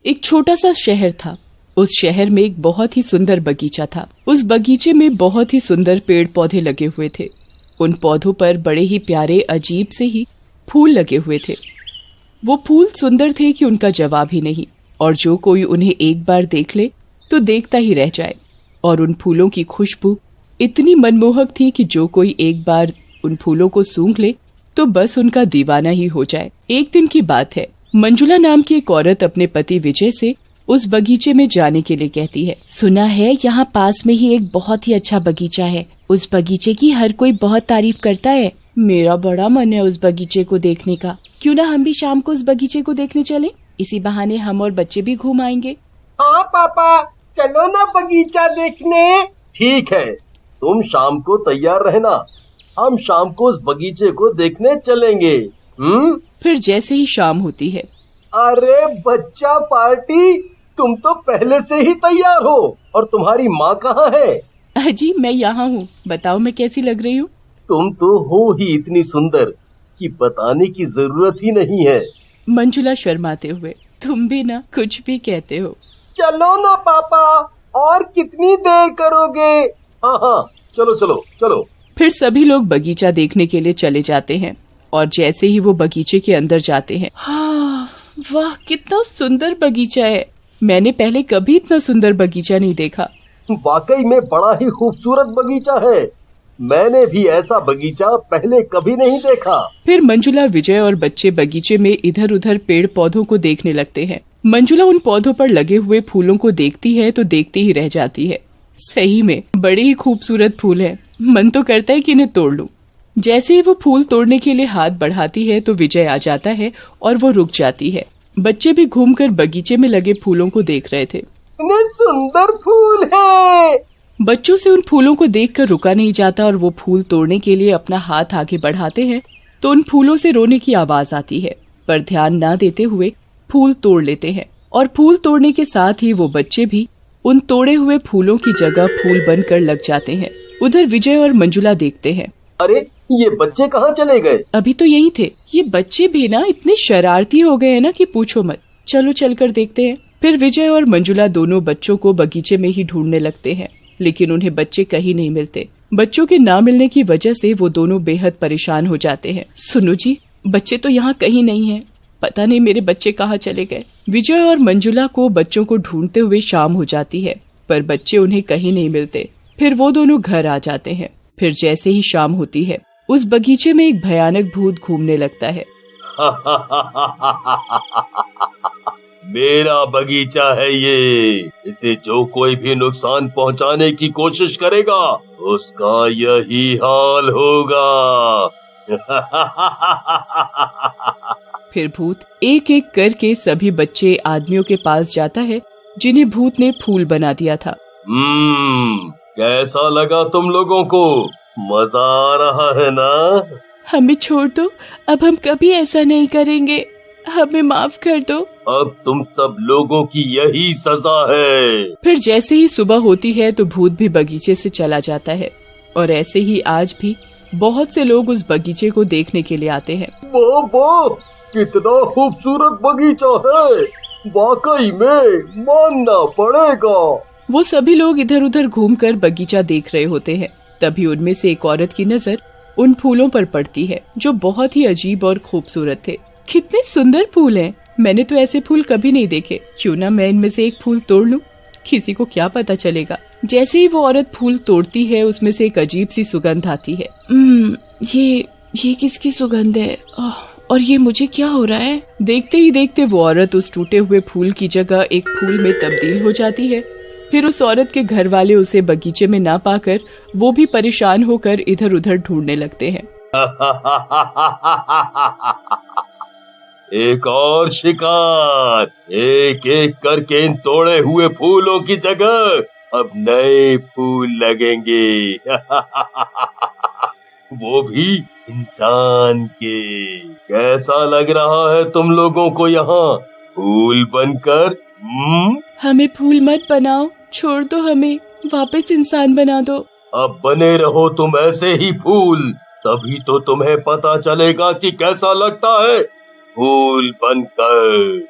एक छोटा सा शहर था। उस शहर में एक बहुत ही सुंदर बगीचा था। उस बगीचे में बहुत ही सुंदर पेड़ पौधे लगे हुए थे। उन पौधों पर बड़े ही प्यारे अजीब से ही फूल लगे हुए थे। वो फूल सुंदर थे कि उनका जवाब ही नहीं, और जो कोई उन्हें एक बार देख ले तो देखता ही रह जाए। और उन फूलों की खुशबू इतनी मनमोहक थी कि जो कोई एक बार उन फूलों को सूंघ ले तो बस उनका दीवाना ही हो जाए। एक दिन की बात है, मंजुला नाम की एक औरत अपने पति विजय से उस बगीचे में जाने के लिए कहती है। सुना है यहाँ पास में ही एक बहुत ही अच्छा बगीचा है। उस बगीचे की हर कोई बहुत तारीफ करता है। मेरा बड़ा मन है उस बगीचे को देखने का। क्यों ना हम भी शाम को उस बगीचे को देखने चले? इसी बहाने हम और बच्चे भी घूम आएंगे। हाँ पापा, चलो ना बगीचा देखने। ठीक है, तुम शाम को तैयार रहना, हम शाम को उस बगीचे को देखने चलेंगे। फिर जैसे ही शाम होती है, अरे बच्चा पार्टी, तुम तो पहले से ही तैयार हो, और तुम्हारी माँ कहाँ है? अजी मैं यहाँ हूँ, बताओ मैं कैसी लग रही हूँ? तुम तो हो ही इतनी सुंदर कि बताने की जरूरत ही नहीं है। मंजुला शर्माते हुए, तुम भी ना कुछ भी कहते हो। चलो ना पापा, और कितनी देर करोगे? हाँ हाँ, चलो चलो चलो। फिर सभी लोग बगीचा देखने के लिए चले जाते हैं, और जैसे ही वो बगीचे के अंदर जाते हैं, हाँ वाह कितना सुंदर बगीचा है। मैंने पहले कभी इतना सुंदर बगीचा नहीं देखा। वाकई में बड़ा ही खूबसूरत बगीचा है। मैंने भी ऐसा बगीचा पहले कभी नहीं देखा। फिर मंजुला, विजय और बच्चे बगीचे में इधर उधर पेड़ पौधों को देखने लगते हैं। मंजुला उन पौधों पर लगे हुए फूलों को देखती है तो देखती ही रह जाती है। सही में बड़े ही खूबसूरत फूल हैं। मन तो करता है कि इन्हें तोड़ लूं। जैसे ही वो फूल तोड़ने के लिए हाथ बढ़ाती है तो विजय आ जाता है और वो रुक जाती है। बच्चे भी घूमकर बगीचे में लगे फूलों को देख रहे थे। इतने सुंदर फूल है। बच्चों से उन फूलों को देखकर रुका नहीं जाता, और वो फूल तोड़ने के लिए अपना हाथ आगे बढ़ाते हैं तो उन फूलों से रोने की आवाज आती है, पर ध्यान न देते हुए फूल तोड़ लेते हैं। और फूल तोड़ने के साथ ही वो बच्चे भी उन तोड़े हुए फूलों की जगह फूल बनकर लग जाते हैं। उधर विजय और मंजुला देखते हैं। अरे ये बच्चे कहाँ चले गए? अभी तो यही थे। ये बच्चे भी ना इतने शरारती हो गए हैं ना कि पूछो मत। चलो चलकर देखते हैं। फिर विजय और मंजुला दोनों बच्चों को बगीचे में ही ढूंढने लगते हैं, लेकिन उन्हें बच्चे कहीं नहीं मिलते। बच्चों के ना मिलने की वजह से वो दोनों बेहद परेशान हो जाते हैं। सुनो जी, बच्चे तो यहाँ कहीं नहीं हैं। पता नहीं मेरे बच्चे कहाँ चले गए। विजय और मंजुला को बच्चों को ढूंढते हुए शाम हो जाती है, पर बच्चे उन्हें कहीं नहीं मिलते। फिर वो दोनों घर आ जाते हैं। फिर जैसे ही शाम होती है, उस बगीचे में एक भयानक भूत घूमने लगता है। मेरा बगीचा है ये, इसे जो कोई भी नुकसान पहुंचाने की कोशिश करेगा उसका यही हाल होगा। फिर भूत एक एक करके सभी बच्चे आदमियों के पास जाता है जिन्हें भूत ने फूल बना दिया था। कैसा लगा तुम लोगों को? मजा आ रहा है ना? हमें छोड़ दो, अब हम कभी ऐसा नहीं करेंगे। हमें माफ कर दो। अब तुम सब लोगों की यही सजा है। फिर जैसे ही सुबह होती है तो भूत भी बगीचे से चला जाता है, और ऐसे ही आज भी बहुत से लोग उस बगीचे को देखने के लिए आते हैं। वाह, कितना खूबसूरत बगीचा है, वाकई में मानना पड़ेगा। वो सभी लोग इधर उधर घूमकर बगीचा देख रहे होते हैं। तभी उनमें से एक औरत की नजर उन फूलों पर पड़ती है जो बहुत ही अजीब और खूबसूरत थे। कितने सुंदर फूल हैं, मैंने तो ऐसे फूल कभी नहीं देखे। क्यों ना मैं इनमें से एक फूल तोड़ लूं, किसी को क्या पता चलेगा। जैसे ही वो औरत फूल तोड़ती है, उसमें से एक अजीब सी सुगंध आती है। ये किसकी सुगंध है? और ये मुझे क्या हो रहा है? देखते ही देखते वो औरत उस टूटे हुए फूल की जगह एक फूल में तब्दील हो जाती है। फिर उस औरत के घर वाले उसे बगीचे में ना पाकर वो भी परेशान होकर इधर उधर ढूंढने लगते हैं। एक और शिकार, एक एक करके इन तोड़े हुए फूलों की जगह अब नए फूल लगेंगे। वो भी इंसान के। कैसा लग रहा है तुम लोगों को यहाँ फूल बनकर? हमें फूल मत बनाओ, छोड़ दो, हमें वापस इंसान बना दो। अब बने रहो तुम ऐसे ही फूल, तभी तो तुम्हें पता चलेगा कि कैसा लगता है फूल बनकर।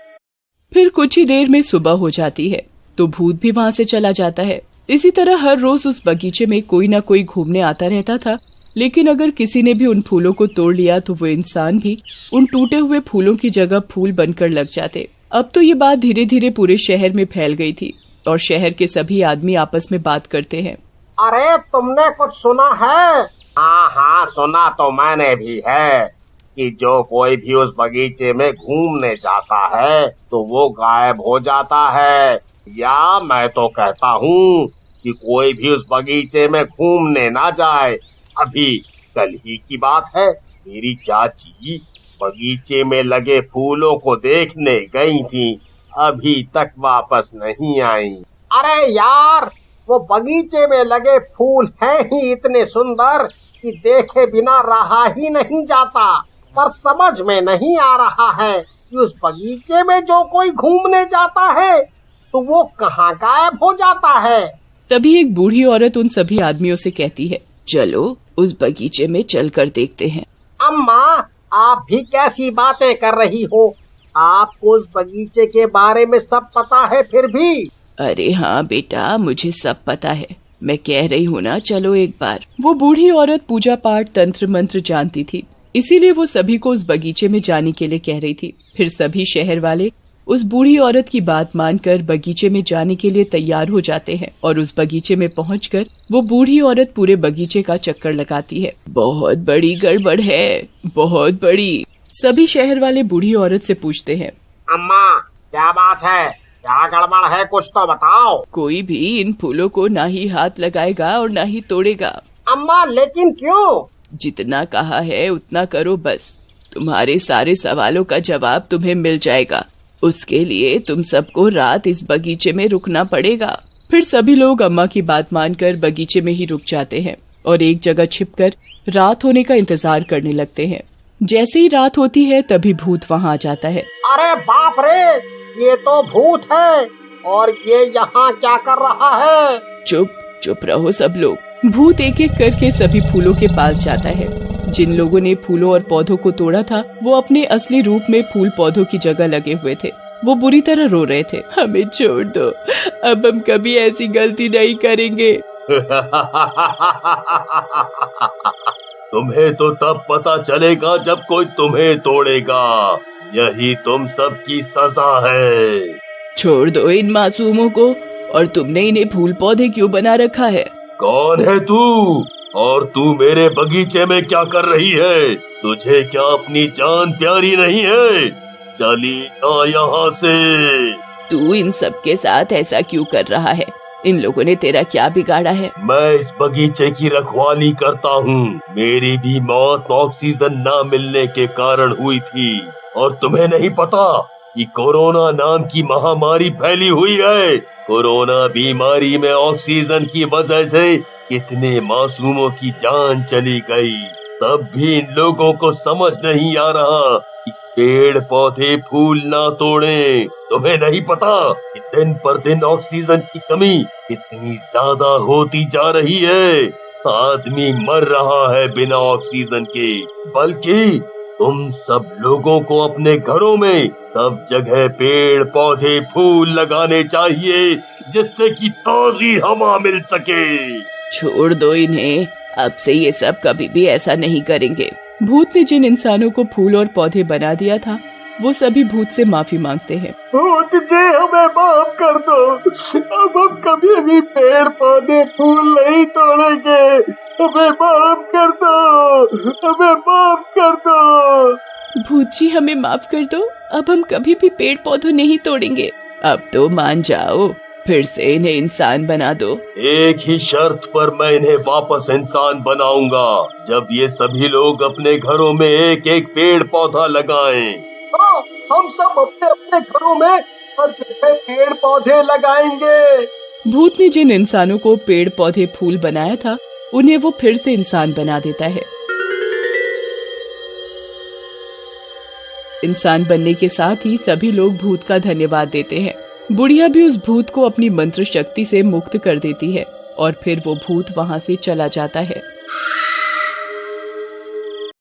फिर कुछ ही देर में सुबह हो जाती है तो भूत भी वहाँ से चला जाता है। इसी तरह हर रोज उस बगीचे में कोई ना कोई घूमने आता रहता था, लेकिन अगर किसी ने भी उन फूलों को तोड़ लिया तो वो इंसान भी उन टूटे हुए फूलों की जगह फूल बनकर लग जाते। अब तो ये बात धीरे धीरे पूरे शहर में फैल गई थी और शहर के सभी आदमी आपस में बात करते हैं। अरे तुमने कुछ सुना है? हाँ सुना तो मैंने भी है कि जो कोई भी उस बगीचे में घूमने जाता है तो वो गायब हो जाता है। या मैं तो कहता हूँ कि कोई भी उस बगीचे में घूमने ना जाए। अभी कल ही की बात है, मेरी चाची बगीचे में लगे फूलों को देखने गई थी, अभी तक वापस नहीं आई। अरे यार, वो बगीचे में लगे फूल हैं ही इतने सुंदर कि देखे बिना रहा ही नहीं जाता। पर समझ में नहीं आ रहा है कि उस बगीचे में जो कोई घूमने जाता है तो वो कहाँ गायब हो जाता है। तभी एक बूढ़ी औरत उन सभी आदमियों से कहती है, चलो उस बगीचे में चलकर देखते हैं। अम्मा, आप भी कैसी बातें कर रही हो? आपको उस बगीचे के बारे में सब पता है फिर भी? अरे हाँ बेटा, मुझे सब पता है, मैं कह रही हूँ ना, चलो एक बार। वो बूढ़ी औरत पूजा पाठ तंत्र मंत्र जानती थी, इसीलिए वो सभी को उस बगीचे में जाने के लिए कह रही थी। फिर सभी शहर वाले उस बूढ़ी औरत की बात मानकर बगीचे में जाने के लिए तैयार हो जाते हैं और उस बगीचे में पहुंचकर वो बूढ़ी औरत पूरे बगीचे का चक्कर लगाती है। बहुत बड़ी गड़बड़ है, बहुत बड़ी। सभी शहर वाले बूढ़ी औरत से पूछते हैं, अम्मा क्या बात है, क्या गड़बड़ है, कुछ तो बताओ। कोई भी इन फूलों को ना ही हाथ लगाएगा और ना ही तोड़ेगा। अम्मा लेकिन क्यों? जितना कहा है उतना करो बस, तुम्हारे सारे सवालों का जवाब तुम्हें मिल जाएगा। उसके लिए तुम सबको रात इस बगीचे में रुकना पड़ेगा। फिर सभी लोग अम्मा की बात मानकर बगीचे में ही रुक जाते हैं और एक जगह छिपकर रात होने का इंतजार करने लगते हैं। जैसे ही रात होती है तभी भूत वहाँ आ जाता है। अरे बाप रे, ये तो भूत है और ये यहाँ क्या कर रहा है? चुप चुप रहो सब लोग। भूत एक एक करके सभी फूलों के पास जाता है। जिन लोगों ने फूलों और पौधों को तोड़ा था वो अपने असली रूप में फूल पौधों की जगह लगे हुए थे। वो बुरी तरह रो रहे थे, हमें छोड़ दो, अब हम कभी ऐसी गलती नहीं करेंगे। तुम्हें तो तब पता चलेगा जब कोई तुम्हें तोड़ेगा, यही तुम सबकी सजा है। छोड़ दो इन मासूमों को, और तुमने इन्हें फूल पौधे क्यों बना रखा है? कौन है तू और तू मेरे बगीचे में क्या कर रही है? तुझे क्या अपनी जान प्यारी नहीं है? चली आ यहाँ से। तू इन सब के साथ ऐसा क्यों कर रहा है? इन लोगों ने तेरा क्या बिगाड़ा है? मैं इस बगीचे की रखवाली करता हूँ। मेरी भी मौत ऑक्सीजन न मिलने के कारण हुई थी और तुम्हें नहीं पता कि कोरोना नाम की महामारी फैली हुई है। कोरोना बीमारी में ऑक्सीजन की वजह से कितने मासूमों की जान चली गई। तब भी इन लोगों को समझ नहीं आ रहा कि पेड़ पौधे फूल ना तोड़ें। तुम्हें नहीं पता कि दिन पर दिन ऑक्सीजन की कमी कितनी ज्यादा होती जा रही है। आदमी मर रहा है बिना ऑक्सीजन के। बल्कि तुम सब लोगों को अपने घरों में सब जगह पेड़ पौधे फूल लगाने चाहिए, जिससे कि ताजी हवा मिल सके। छोड़ दो इन्हें, अब से ये सब कभी भी ऐसा नहीं करेंगे। भूत ने जिन इंसानों को फूल और पौधे बना दिया था वो सभी भूत से माफी मांगते हैं। भूत जी, हमें माफ कर दो, अब हम कभी भी पेड़ पौधे फूल नहीं तोड़ेंगे। हमें माफ कर दो, हमें माफ कर दो। भूत जी हमें माफ कर दो, अब हम कभी भी पेड़ पौधे नहीं तोड़ेंगे। अब तो मान जाओ, फिर से इन्हें इंसान बना दो। एक ही शर्त पर मैं इन्हें वापस इंसान बनाऊंगा, जब ये सभी लोग अपने घरों में एक एक पेड़ पौधा लगाएं। हाँ, हम सब अपने अपने घरों में हर जगह पेड़ पौधे लगाएंगे। भूत ने जिन इंसानों को पेड़ पौधे फूल बनाया था उन्हें वो फिर से इंसान बना देता है। इंसान बनने के साथ ही सभी लोग भूत का धन्यवाद देते हैं। बुढ़िया भी उस भूत को अपनी मंत्र शक्ति से मुक्त कर देती है और फिर वो भूत वहाँ से चला जाता है।